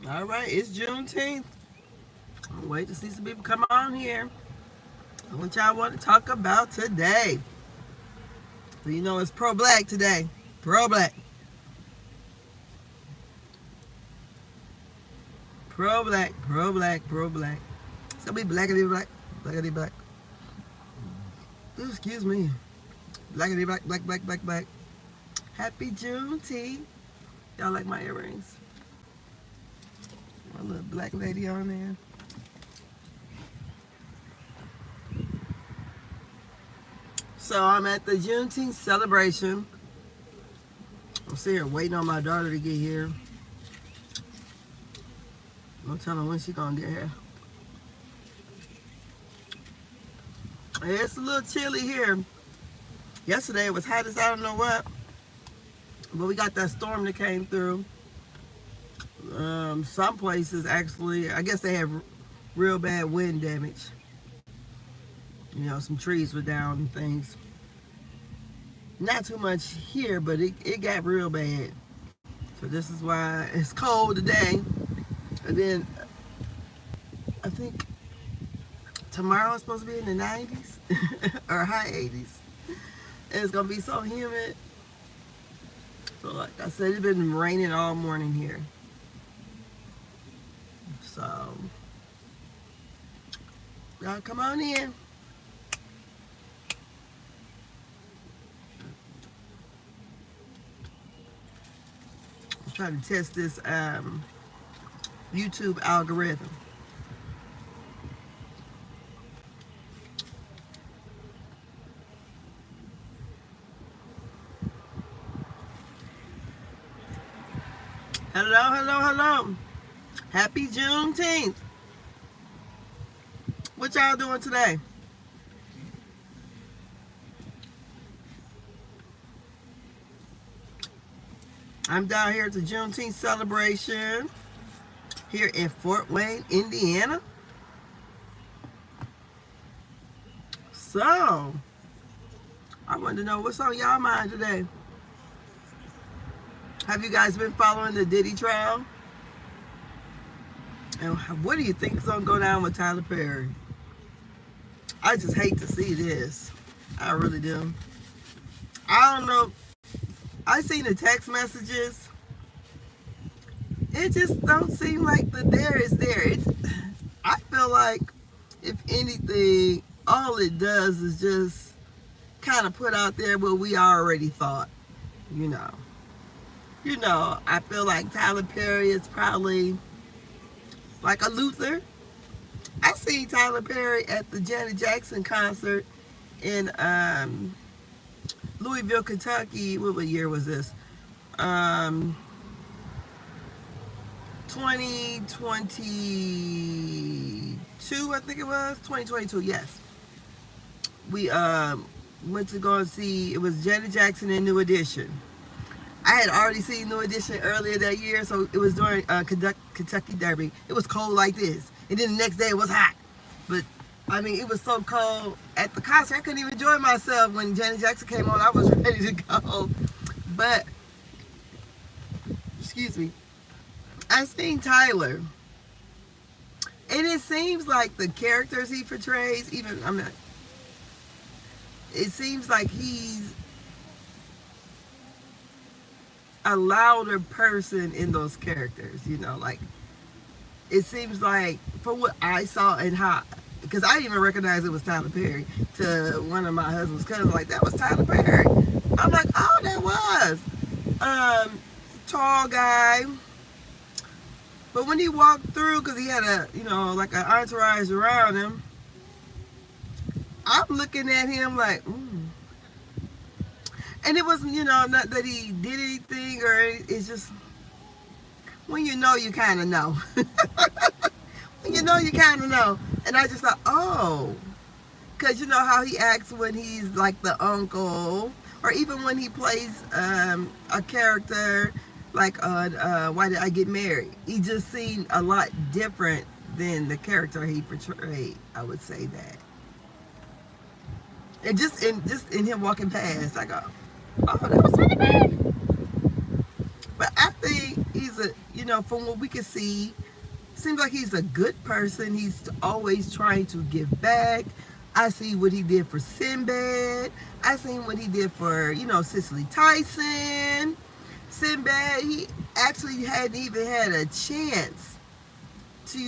All right, it's Juneteenth. I'll wait to see some people come on here. What y'all want to talk about today? So you know it's pro-black today. Pro-black. Pro-black. Pro-black. Pro-black. It's gonna be blackity black. Blackity black. Ooh, excuse me. Blackity black. Black, black, black, black. Happy Juneteenth. Y'all like my earrings? My little black lady on there. So I'm at the Juneteenth celebration. I'm sitting here waiting on my daughter to get here. I'm telling her when she's gonna get here. It's a little chilly here. Yesterday it was hot as I don't know what. But we got that storm that came through. Some places actually, I guess they have real bad wind damage. You know, some trees were down and things. Not too much here, but it got real bad. So this is why it's cold today. And then I think tomorrow it's supposed to be in the 90s or high 80s. And it's gonna be so humid. So like I said, it's been raining all morning here. So y'all come on in. I'm trying to test this YouTube algorithm. Hello, hello, hello. Happy Juneteenth. What y'all doing today? I'm down here at the Juneteenth celebration here in Fort Wayne, Indiana. So, I wanted to know what's on y'all mind today. Have you guys been following the Diddy trial? And what do you think is going to go down with Tyler Perry? I just hate to see this. I really do. I don't know. I seen the text messages. It just don't seem like the there is there. I feel like, if anything, all it does is just kind of put out there what we already thought, you know. I feel like Tyler Perry is probably like a Luther. I seen Tyler Perry at the Janet Jackson concert in Louisville, Kentucky. What year was this? 2022, I think it was. 2022, yes. We went to go and see, it was Janet Jackson and New Edition. I had already seen New Edition earlier that year, so it was during Kentucky Derby. It was cold like this. And then the next day it was hot. But, I mean, it was so cold at the concert, I couldn't even enjoy myself. When Janet Jackson came on, I was ready to go. But, excuse me, I seen Tyler. And it seems like the characters he portrays, it seems like he's a louder person in those characters, like it seems like from what I saw and how, because I didn't even recognize it was Tyler Perry, to one of my husband's cousins, like, that was Tyler Perry. I'm like, oh, that was tall guy, but when he walked through, because he had like an entourage around him, I'm looking at him like, and it wasn't, not that he did anything, or it's just, when you know, you kind of know. When you know, you kind of know. And I just thought, oh, because you know how he acts when he's like the uncle, or even when he plays a character like on Why Did I Get Married? He just seemed a lot different than the character he portrayed, I would say that. And just in him walking past, I go, oh, that was Tyler Perry. But I think he's he's a, you know, from what we can see, seems like he's a good person. He's always trying to give back. I see what he did for Sinbad. I seen what he did for, you know, Cicely Tyson. Sinbad, he actually hadn't even had a chance to,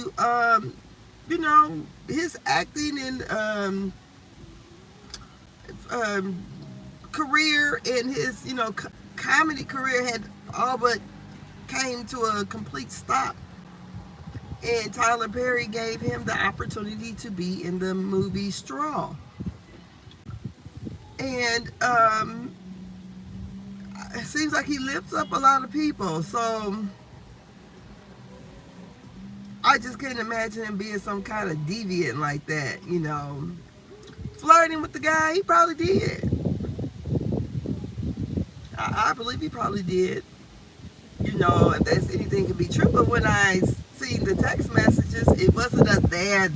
you know, his acting and career and his, you know, comedy career had all but came to a complete stop. And Tyler Perry gave him the opportunity to be in the movie Straw. And it seems like he lifts up a lot of people. So I just can't imagine him being some kind of deviant like that, you know. Flirting with the guy, he probably did. I believe he probably did. You know, if there's anything could be true. But when I seen the text messages, it wasn't a there.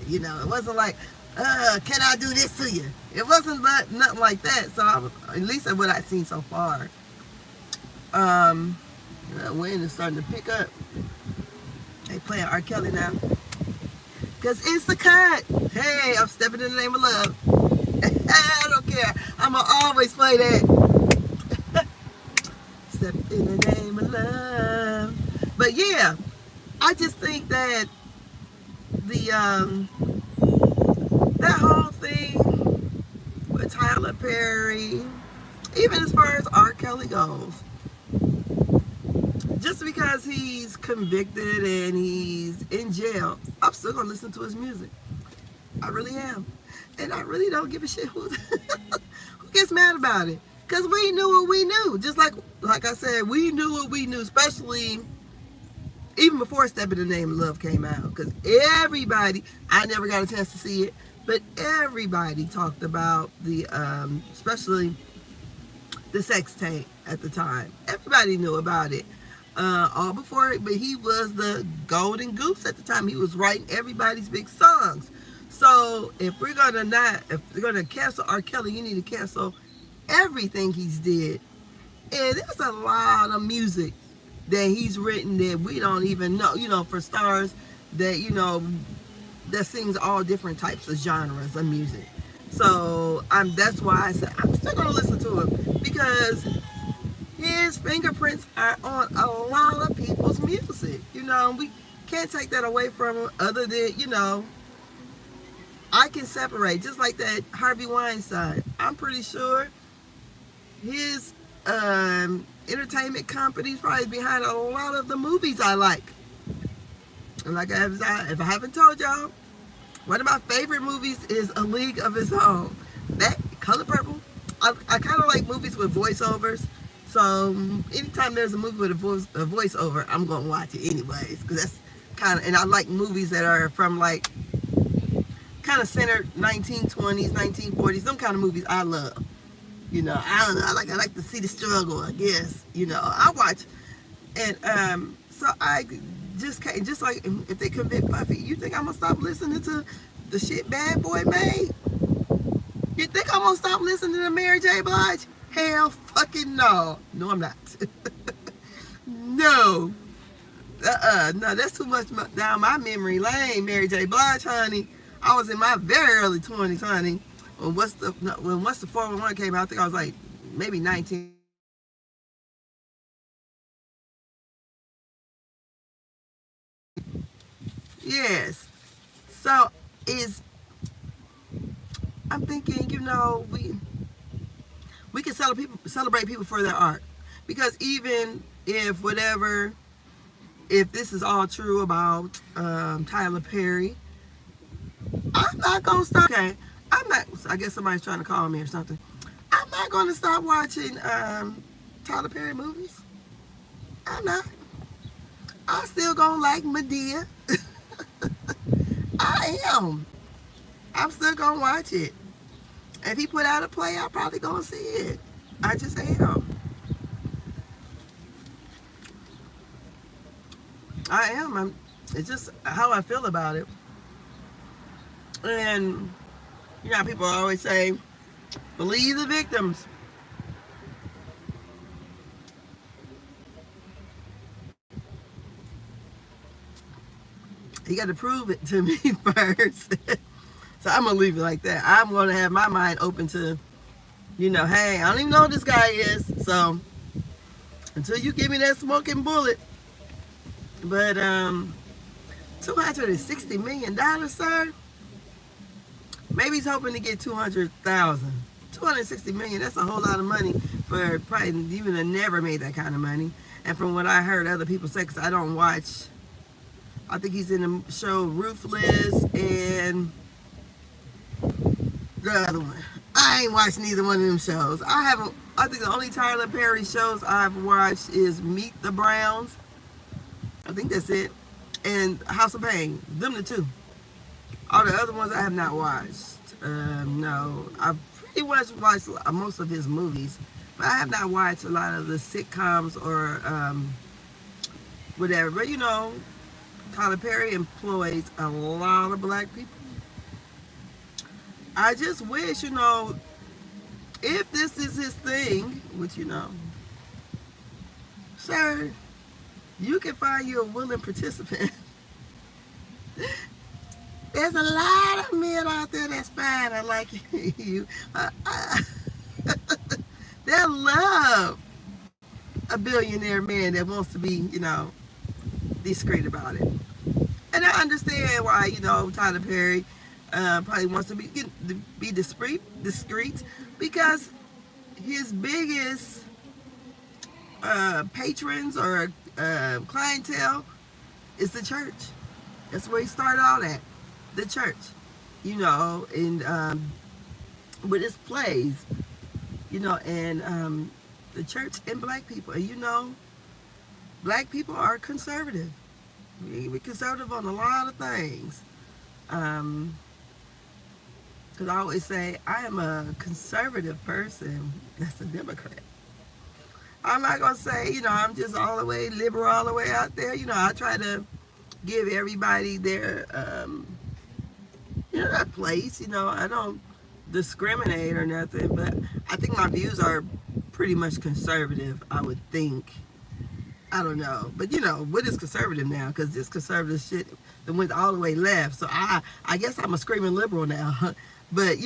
You know, it wasn't like, can I do this to you? It wasn't nothing like that. So at least what I've seen so far. The wind is starting to pick up. They playing R. Kelly now. Because it's the cut. Hey, I'm stepping in the name of love. I don't care. I'm going to always play that. Step in the name of love. But yeah, I just think that that whole thing with Tyler Perry, even as far as R. Kelly goes, just because he's convicted and he's in jail, I'm still gonna listen to his music. I really am. And I really don't give a shit who gets mad about it. Because we knew what we knew. Just like I said, we knew what we knew, especially even before Step in the Name of Love came out. Because everybody, I never got a chance to see it, but everybody talked about the, especially the sex tape at the time. Everybody knew about it. All before it, but he was the golden goose at the time. He was writing everybody's big songs. So if we're gonna cancel R. Kelly, you need to cancel everything he's did. And there's a lot of music that he's written that we don't even know, you know, for stars that, you know, that sings all different types of genres of music. So that's why I said I'm still gonna listen to him, because his fingerprints are on a lot of people's music. You know, we can't take that away from him, other than, you know, I can separate, just like that Harvey Weinstein. I'm pretty sure his entertainment company's probably behind a lot of the movies I like. And like if I haven't told y'all, one of my favorite movies is A League of His Own. That Color Purple. I kind of like movies with voiceovers. So anytime there's a movie with a voiceover, I'm gonna watch it anyways, because that's kind of, and I like movies that are from like kind of centered 1920s, 1940s. Them kind of movies I love. You know, I don't know. I like to see the struggle, I guess. You know, I watch, and so I just can't. Just like if they convict Puffy, you think I'm gonna stop listening to the shit Bad Boy made? You think I'm gonna stop listening to Mary J. Blige? Hell fucking no. No, I'm not. No. No, that's too much down my memory lane, Mary J. Blige, honey. I was in my very early 20s, honey. When What's the 411 came out, I think I was like maybe 19. Yes. So I'm thinking, you know, we can celebrate people for their art, because even if this is all true about Tyler Perry, I'm not gonna stop. Okay, I'm not. I guess somebody's trying to call me or something. I'm not gonna stop watching Tyler Perry movies. I'm not. I still gonna like Medea. I am. I'm still gonna watch it. If he put out a play, I'm probably gonna see it. I just am. I am. It's just how I feel about it. And you know, people always say, believe the victims. He got to prove it to me first. So I'm gonna leave it like that. I'm gonna have my mind open to, hey, I don't even know who this guy is. So until you give me that smoking bullet, but $260 million, sir. Maybe he's hoping to get 200,000. 260 million. That's a whole lot of money for probably even a never made that kind of money. And from what I heard other people say, because I don't watch. I think he's in the show Ruthless and the other one. I ain't watched neither one of them shows. I think the only Tyler Perry shows I've watched is Meet the Browns. I think that's it. And House of Pain. Them the two. All the other ones I have not watched. No. I've pretty much watched most of his movies. But I have not watched a lot of the sitcoms or whatever. But Tyler Perry employs a lot of black people. I just wish, if this is his thing, which sir, you can find you a willing participant. There's a lot of men out there that's fine and like you. They'll love a billionaire man that wants to be, discreet about it. And I understand why, Tyler Perry probably wants to be discreet because his biggest patrons or clientele is the church. That's where he started all that, the church, and with his plays, and the church and black people. And black people are conservative. We're conservative on a lot of things. Because I always say, I am a conservative person that's a Democrat. I'm not going to say, I'm just all the way liberal, all the way out there. I try to give everybody their, their place. I don't discriminate or nothing, but I think my views are pretty much conservative, I would think. I don't know. But, what is conservative now? Because this conservative shit that went all the way left. So I guess I'm a screaming liberal now. But,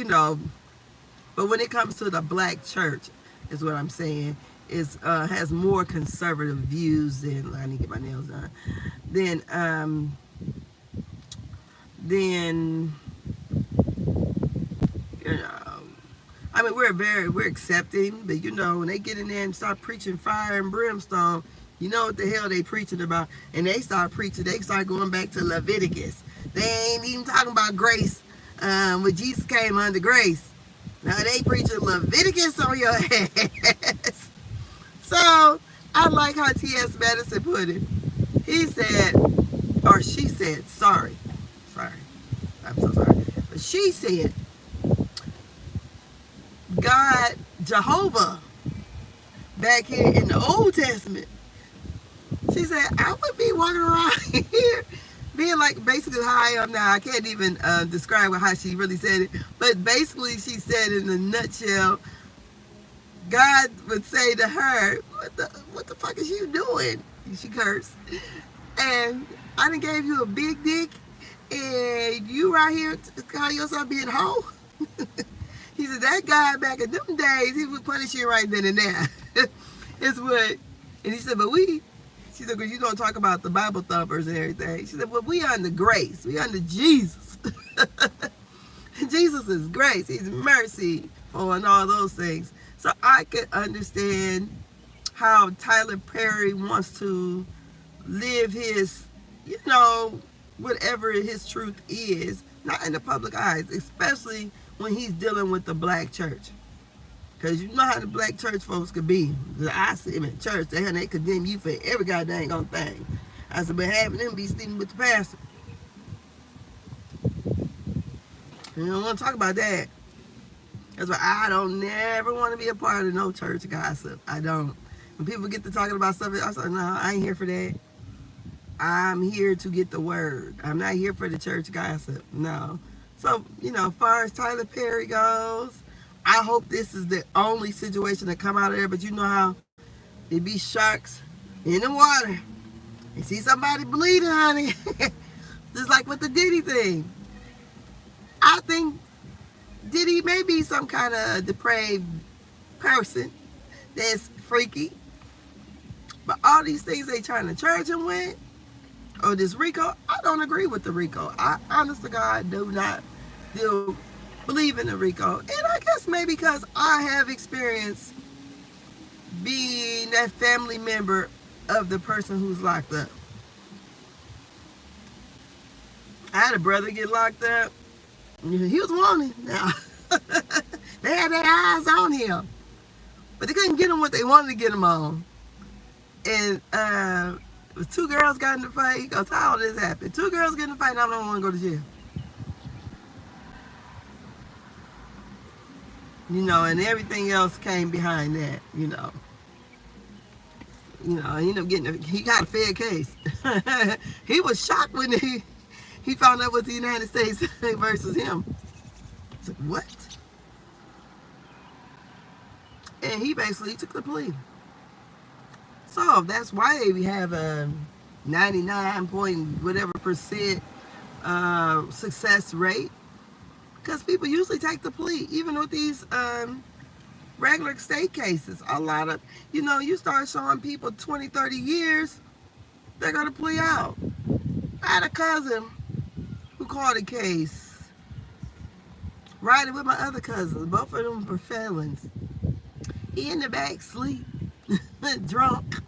but when it comes to the black church, is what I'm saying, has more conservative views than, I need to get my nails done, I mean, we're accepting, but when they get in there and start preaching fire and brimstone, you know what the hell they preaching about, and they start going back to Leviticus. They ain't even talking about grace, when Jesus came under grace. Now they preaching Leviticus on your ass. So I like how T.S. Madison put it. He said, or she said, sorry, I'm so sorry, but she said, God, Jehovah, back here in the Old Testament, she said, I would be walking around here being like basically how I am now. I can't even describe how she really said it, but basically she said in a nutshell, God would say to her, what the fuck is you doing? She cursed. And I done gave you a big dick, and you right here call yourself being hoe? He said, that guy back in them days, he would punish you right then and there. It's what, and he said, she said, because you don't talk about the Bible thumpers and everything. She said, well, we under grace. We under Jesus. Jesus is grace. He's mercy and all those things. So I could understand how Tyler Perry wants to live his, whatever his truth is, not in the public eyes, especially when he's dealing with the black church. Because you know how the black church folks could be. I see them in church, they condemn you for every goddamn thing. I said, but having them be sleeping with the pastor. You don't want to talk about that. That's why I don't never want to be a part of no church gossip. I don't. When people get to talking about stuff, I say, no, I ain't here for that. I'm here to get the word. I'm not here for the church gossip. No. So, as far as Tyler Perry goes, I hope this is the only situation that come out of there. But you know how it be sharks in the water. You see somebody bleeding, honey. Just like with the Diddy thing. I think Diddy may be some kind of depraved person that's freaky. But all these things they trying to charge him with, or this RICO, I don't agree with the RICO. I, honest to God, do not believe in the RICO. And I guess maybe because I have experience being that family member of the person who's locked up. I had a brother get locked up. He was wanted. Now, they had their eyes on him. But they couldn't get him what they wanted to get him on. And two girls got in the fight. He goes, how did this happen? Two girls get in the fight and I don't want to go to jail. You know, and everything else came behind that, you know. You know, he ended up getting, he got a fair case. He was shocked when he found out it was the United States versus him. He's like, what? And he basically took the plea. So that's why we have a 99 point whatever percent success rate. Because people usually take the plea, even with these regular state cases. A lot of, you know, you start showing people 20, 30 years, they're going to plea out. I had a cousin who called a case, riding with my other cousins. Both of them were felons. He in the back sleep, drunk.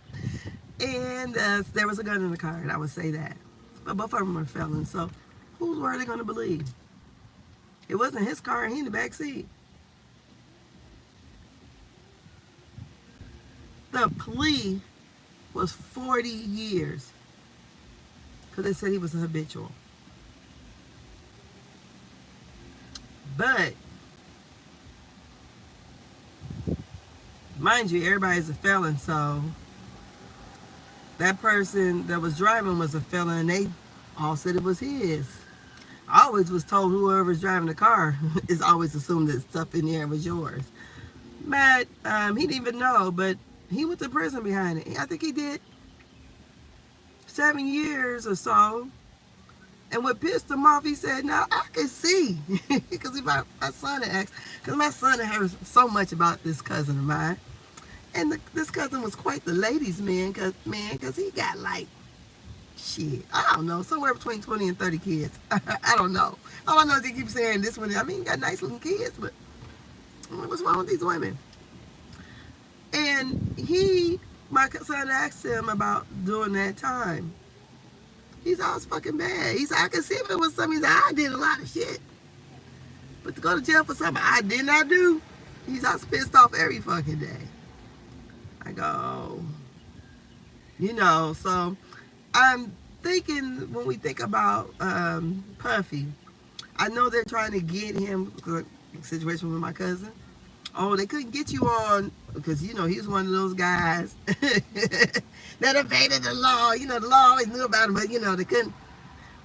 And there was a gun in the car, and I would say that. But both of them were felons, so whose word are they going to believe? It wasn't his car, and he in the back seat. The plea was 40 years because they said he was a habitual. But, mind you, everybody's a felon, so that person that was driving was a felon, and they all said it was his. I always was told whoever's driving the car is always assumed that stuff in there was yours. But he didn't even know, but he went to prison behind it. I think he did 7 years or so. And what pissed him off, he said, now I can see. Because my son had asked, because my son had heard so much about this cousin of mine. And this cousin was quite the ladies' man, because he got like, shit, I don't know, somewhere between 20 and 30 kids. I don't know. All I know is he keeps saying this one. I mean, he got nice looking kids, but what's wrong with these women? And my son asked him about during that time. He's all fucking bad. He said, I can see if it was something. He said, I did a lot of shit. But to go to jail for something I did not do, he's all pissed off every fucking day. I go, you know, so I'm thinking when we think about Puffy, I know they're trying to get him, situation with my cousin. Oh, they couldn't get you on, because, you know, he's one of those guys that evaded the law. You know, the law always knew about him, but, you know, they couldn't.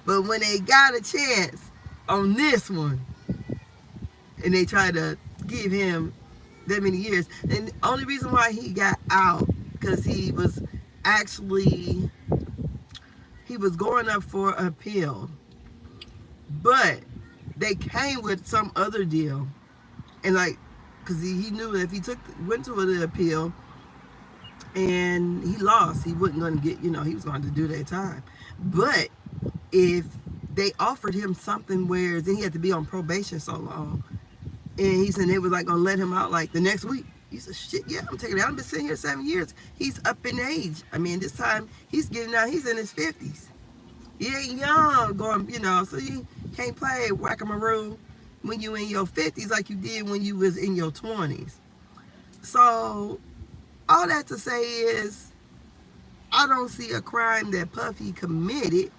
But when they got a chance on this one, and they tried to give him that many years, and the only reason why he got out, because he was going up for appeal, but they came with some other deal, and like, because he knew that if he went to the appeal and he lost, he wasn't going to get, you know, he was going to do that time. But if they offered him something where then he had to be on probation so long, and he said they was like going to let him out like the next week. He said, shit, yeah, I'm taking it out. I've been sitting here 7 years. He's up in age. I mean, this time he's getting out, he's in his 50s. He ain't young going, you know, so you can't play whack-a-maroon when you in your 50s like you did when you was in your 20s. So all that to say is, I don't see a crime that Puffy committed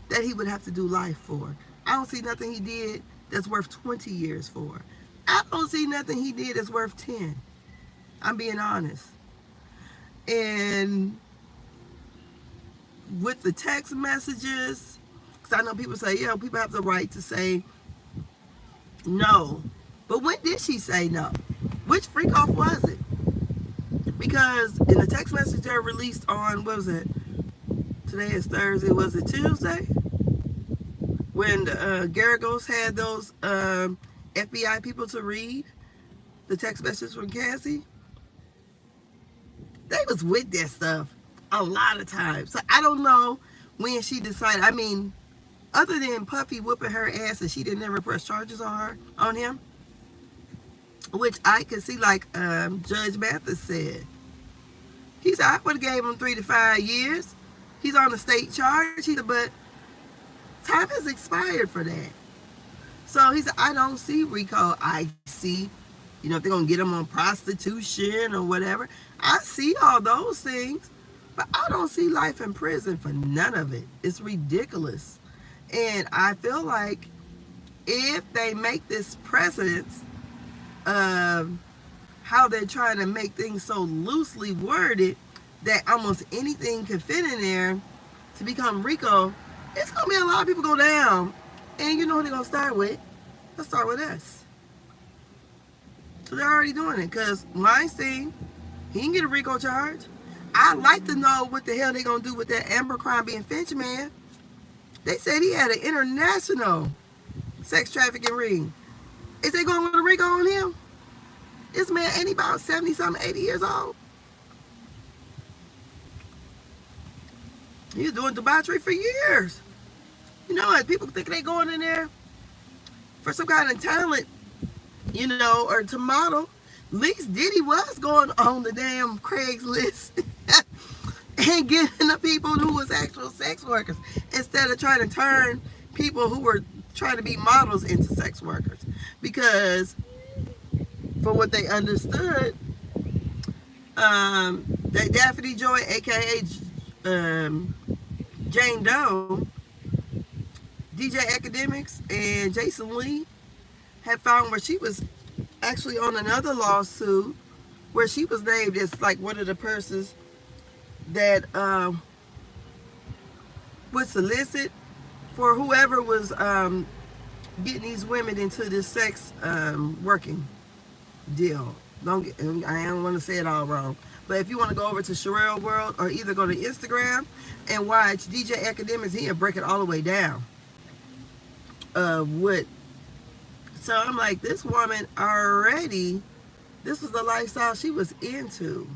that he would have to do life for. I don't see nothing he did that's worth 20 years for. I don't see nothing he did that's worth 10. I'm being honest. And with the text messages, because I know people say, yeah, people have the right to say no. But when did she say no? Which freak off was it? Because in the text message they released on, what was it? Today is Thursday. Was it Tuesday? when the Garagos had those FBI people to read the text messages from Cassie, they was with that stuff a lot of times. So I don't know when she decided. I mean, other than Puffy whooping her ass and she didn't ever press charges on him, which I could see, like Judge Mathis said. He said, I would have gave him 3 to 5 years. He's on a state charge. He said, but time has expired for that. So he said, I don't see RICO. I see, you know, if they're going to get him on prostitution or whatever. I see all those things, but I don't see life in prison for none of it. It's ridiculous. And I feel like if they make this precedence of how they're trying to make things so loosely worded that almost anything can fit in there to become RICO, it's going to be a lot of people go down. And you know who they're going to start with? They'll start with us. So they're already doing it. Because Weinstein, he can get a RICO charge. I'd like to know what the hell they're going to do with that Abercrombie and Finch man. They said he had an international sex trafficking ring. Is they going with a RICO on him? This man ain't about 70-something, 80 years old. He was doing debauchery for years. You know, and people think they going in there for some kind of talent, you know, or to model. At least Diddy was going on the damn Craigslist and getting the people who was actual sex workers instead of trying to turn people who were trying to be models into sex workers. Because for what they understood, that Daphne Joy, aka Jane Doe, DJ Academics, and Jason Lee had found where she was actually on another lawsuit where she was named as like one of the persons that would solicit for whoever was getting these women into this sex working deal. I don't want to say it all wrong. But if you want to go over to Sherelle World or either go to Instagram and watch DJ Academics, he'll break it all the way down. What? So I'm like, this woman already, this was the lifestyle she was into.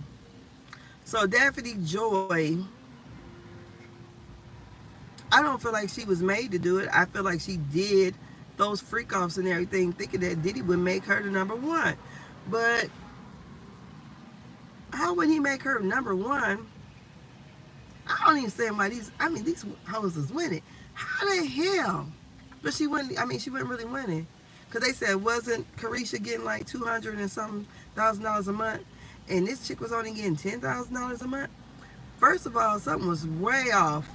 So Daphne Joy, I don't feel like she was made to do it. I feel like she did those freak offs and everything, thinking that Diddy would make her the number one. But how would he make her number one? I don't even understand why these hoes is winning. How the hell? But she wouldn't, she wasn't really winning. Because they said, wasn't Carisha getting like $200 and something thousand a month? And this chick was only getting $10,000 a month? First of all, something was way off.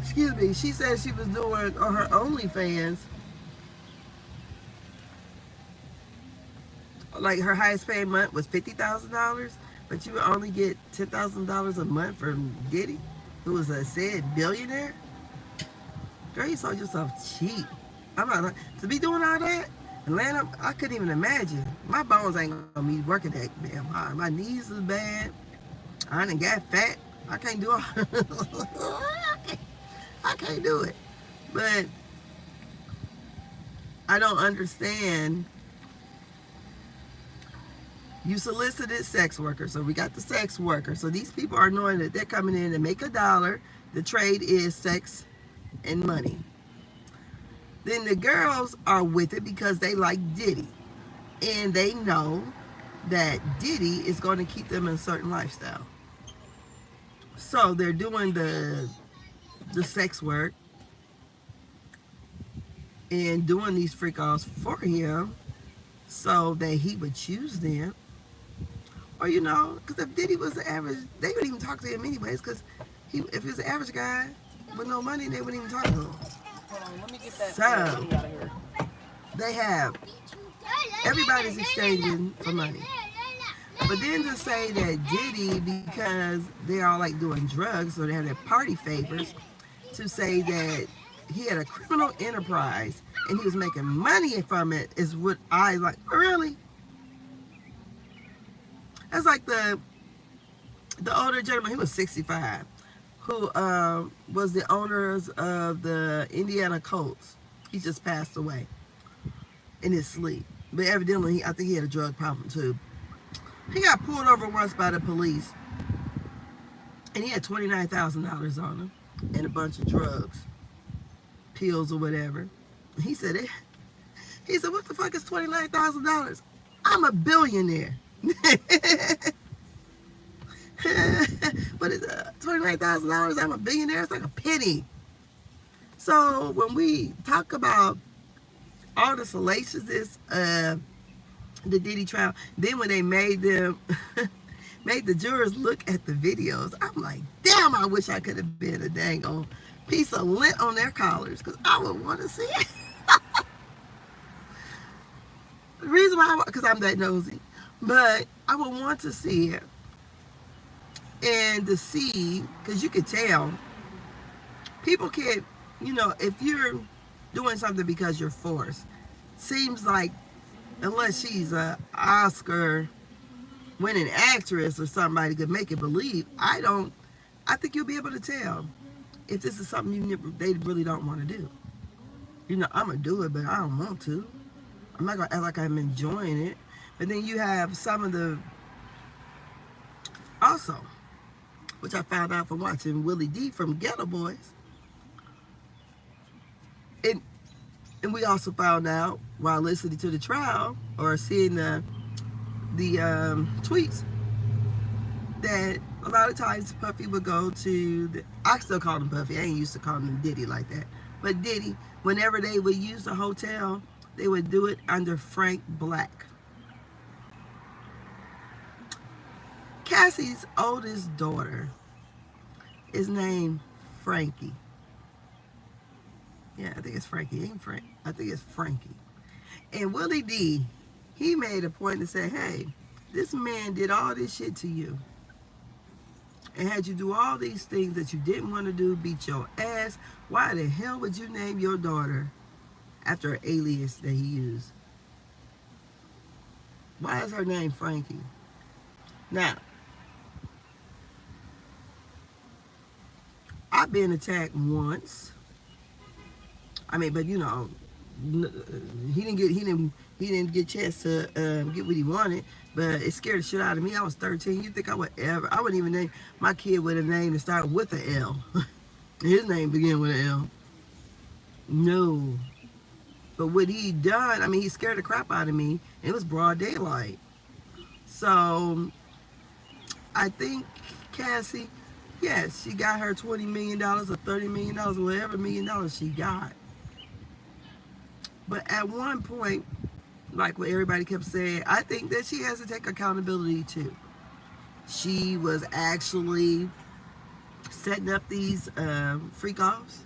Excuse me. She said she was doing on her OnlyFans, like her highest paid month was $50,000, but you would only get $10,000 a month from Diddy, who was a said billionaire. Girl, you sold yourself cheap. I'm not to be doing all that. Atlanta, I couldn't even imagine. My bones ain't gonna be working that damn hard. My knees is bad. I done got fat. I can't do it. I can't do it. But I don't understand. You solicited sex workers, so we got the sex workers. So these people are knowing that they're coming in to make $1. The trade is sex and money. Then the girls are with it because they like Diddy. And they know that Diddy is going to keep them in a certain lifestyle. So they're doing the sex work and doing these freak offs for him so that he would choose them. Or, you know, because if Diddy was the average, they wouldn't even talk to him anyways, because if he was an average guy with no money, they wouldn't even talk to him. Hold on, let me get that So, out of here. They have, everybody's exchanging for money. But then to say that Diddy, because they're all like doing drugs, so they have their party favors, to say that he had a criminal enterprise and he was making money from it is what I like. Really? That's like the older gentleman, he was 65, who was the owners of the Indiana Colts. He just passed away in his sleep. But evidently, I think he had a drug problem too. He got pulled over once by the police, and he had $29,000 on him and a bunch of drugs, pills or whatever. He said, "What the fuck is $29,000? I'm a billionaire." But it's $29,000. I'm a billionaire. It's like a penny. So when we talk about all the salaciousness of the Diddy trial, then when they made them made the jurors look at the videos, I'm like, damn, I wish I could have been a dang old piece of lint on their collars, because I would want to see it. The reason why, because I'm that nosy, but I would want to see it. And to see, because you could tell, people can't, if you're doing something because you're forced, seems like, unless she's a Oscar winning actress or somebody could make it believe, I think you'll be able to tell if this is something they really don't want to do. I'm going to do it, but I don't want to. I'm not going to act like I'm enjoying it. But then you have some of the, also, which I found out from watching Willie D from Ghetto Boys. And we also found out while listening to the trial or seeing the tweets that a lot of times Puffy would go to I still call him Puffy. I ain't used to calling him Diddy like that. But Diddy, whenever they would use the hotel, they would do it under Frank Black. Cassie's oldest daughter is named Frankie. Yeah, I think it's Frankie. Ain't Frank. I think it's Frankie. And Willie D, he made a point to say, hey, this man did all this shit to you and had you do all these things that you didn't want to do, beat your ass. Why the hell would you name your daughter after an alias that he used? Why is her name Frankie? Now, I've been attacked once. I mean, but he didn't get a chance to get what he wanted. But it scared the shit out of me. I was 13. You think I would wouldn't even name my kid with a name that started with an L. His name began with an L. No. But what he done, I mean, he scared the crap out of me. It was broad daylight. So I think Cassie, yes, she got her $20 million or $30 million, whatever $1 million she got. But at one point, like what everybody kept saying, I think that she has to take accountability too. She was actually setting up these freak offs,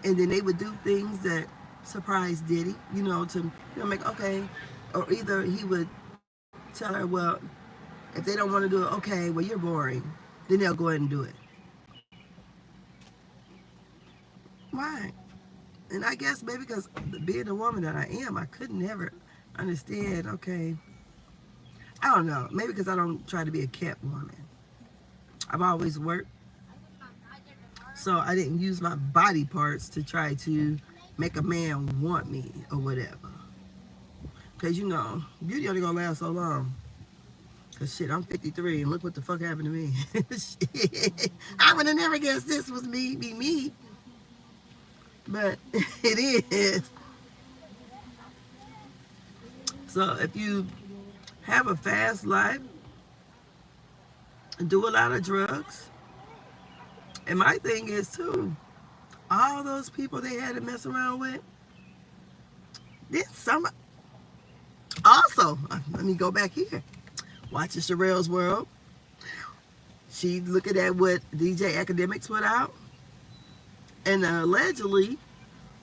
and then they would do things that surprised Diddy, to make okay, or either he would tell her, well, if they don't want to do it, okay, well, you're boring, then they'll go ahead and do it. Why? And I guess maybe because being the woman that I am, I could never understand, okay, I don't know, maybe because I don't try to be a kept woman. I've always worked, so I didn't use my body parts to try to make a man want me or whatever. Because, beauty only gonna last so long. Because, shit, I'm 53, and look what the fuck happened to me. Shit. I would have never guessed this was be me. But it is. So if you have a fast life, do a lot of drugs, and my thing is too, all those people they had to mess around with, did some. Also, let me go back here. Watching Sherelle's World. She looking at what DJ Academics put out. And allegedly,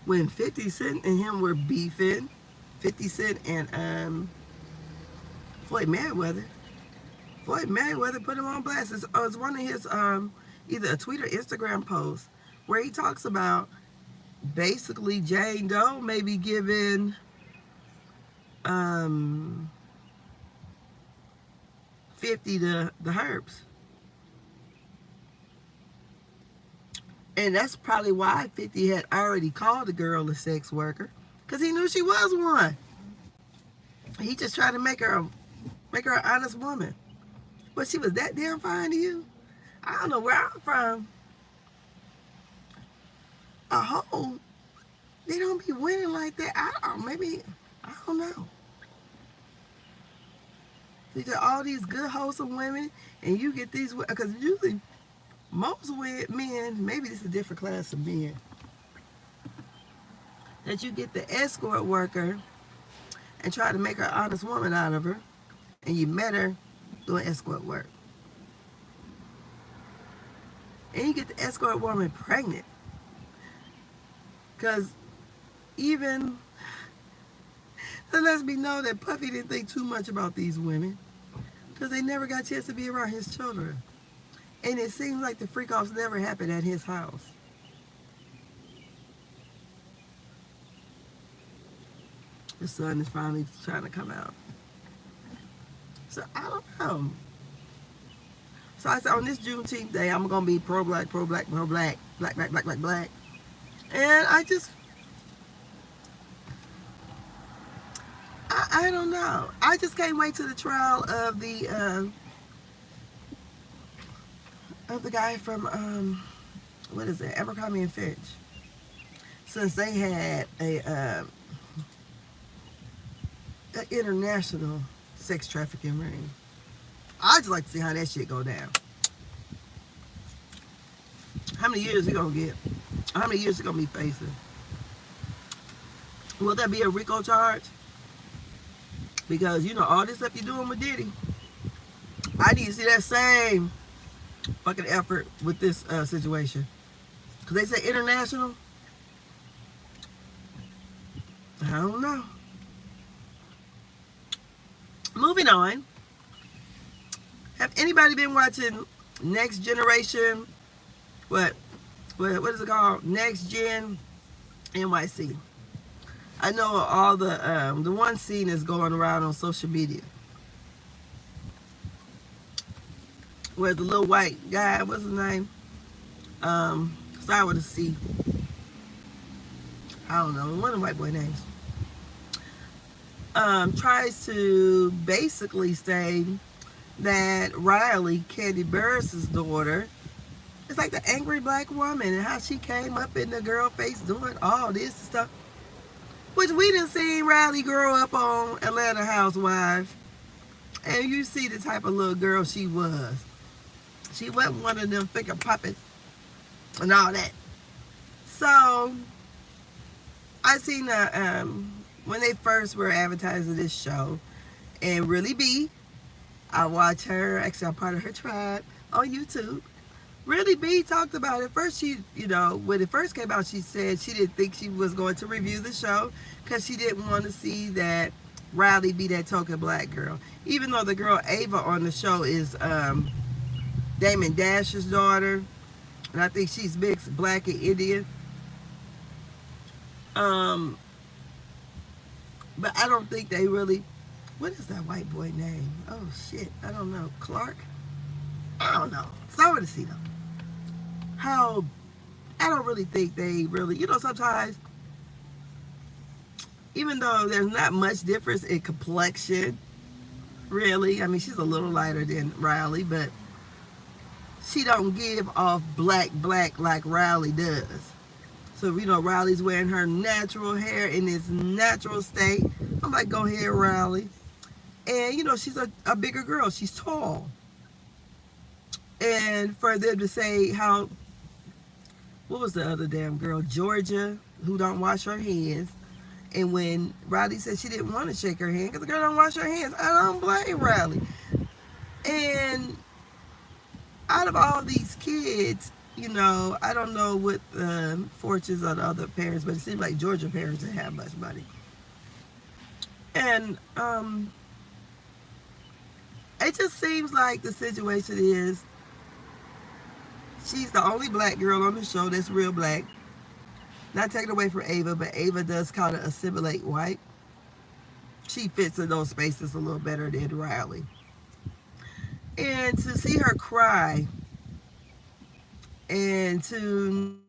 when 50 Cent and him were beefing, 50 Cent and Floyd Mayweather put him on blast. It was one of his either a tweet or Instagram post where he talks about basically Jane Doe maybe giving 50 to the Herbs. And that's probably why 50 had already called the girl a sex worker, because he knew she was one. He just tried to make her an honest woman. But she was that damn fine to you? I don't know where I'm from. A hoe, they don't be winning like that. I don't know. You get all these good, wholesome women, and you get these, because usually most men, maybe this is a different class of men, that you get the escort worker and try to make her an honest woman out of her, and you met her doing escort work. And you get the escort woman pregnant. Because even, it lets me know that Puffy didn't think too much about these women, because they never got a chance to be around his children. And it seems like the freak-offs never happened at his house. The sun is finally trying to come out. So I don't know. So I said on this Juneteenth day, I'm going to be pro-black, pro-black, pro-black, black, black, black, black, black. And I don't know. I just can't wait to the trial of the guy from, what is it, Abercrombie and Fitch. Since they had an international sex trafficking ring. I'd just like to see how that shit go down. How many years he gonna get? How many years he gonna be facing? Will that be a RICO charge? Because, you know, all this stuff you're doing with Diddy, I need to see that same fucking effort with this situation. Because they say international. I don't know. Moving on. Have anybody been watching Next Generation? What is it called? Next Gen NYC. I know all the one scene is going around on social media where the little white guy, what's his name? Start with a C. I don't know, one of the white boy names. Tries to basically say that Riley, Kandi Burruss' daughter, is like the angry black woman, and how she came up in the girl face doing all this stuff. Which we done seen Riley grow up on Atlanta Housewives. And you see the type of little girl she was. She wasn't one of them finger puppets and all that. So, I seen when they first were advertising this show, and Really B, I watch her, actually I'm part of her tribe on YouTube. Really B talked about it. First, she, you know, when it first came out, she said she didn't think she was going to review the show because she didn't want to see that Riley be that token black girl. Even though the girl Ava on the show is Damon Dash's daughter, and I think she's mixed black and Indian. But I don't think they really, what is that white boy name? Oh shit, I don't know. Clark? I don't know. Sorry to see them. How, I don't really think they really, you know, sometimes, even though there's not much difference in complexion, really, I mean, she's a little lighter than Riley, but she don't give off black like Riley does. So, you know, Riley's wearing her natural hair in its natural state. I'm like, go ahead, Riley. And, you know, she's a bigger girl. She's tall. And for them to say how, what was the other damn girl? Georgia, who don't wash her hands. And when Riley said she didn't want to shake her hand because the girl don't wash her hands, I don't blame Riley. And out of all these kids, you know, I don't know what fortunes of the other parents, but it seems like Georgia parents didn't have much money. And it just seems like the situation is she's the only black girl on the show that's real black. Not taken away from Ava, but Ava does kind of assimilate white. She fits in those spaces a little better than Riley. And to see her cry and to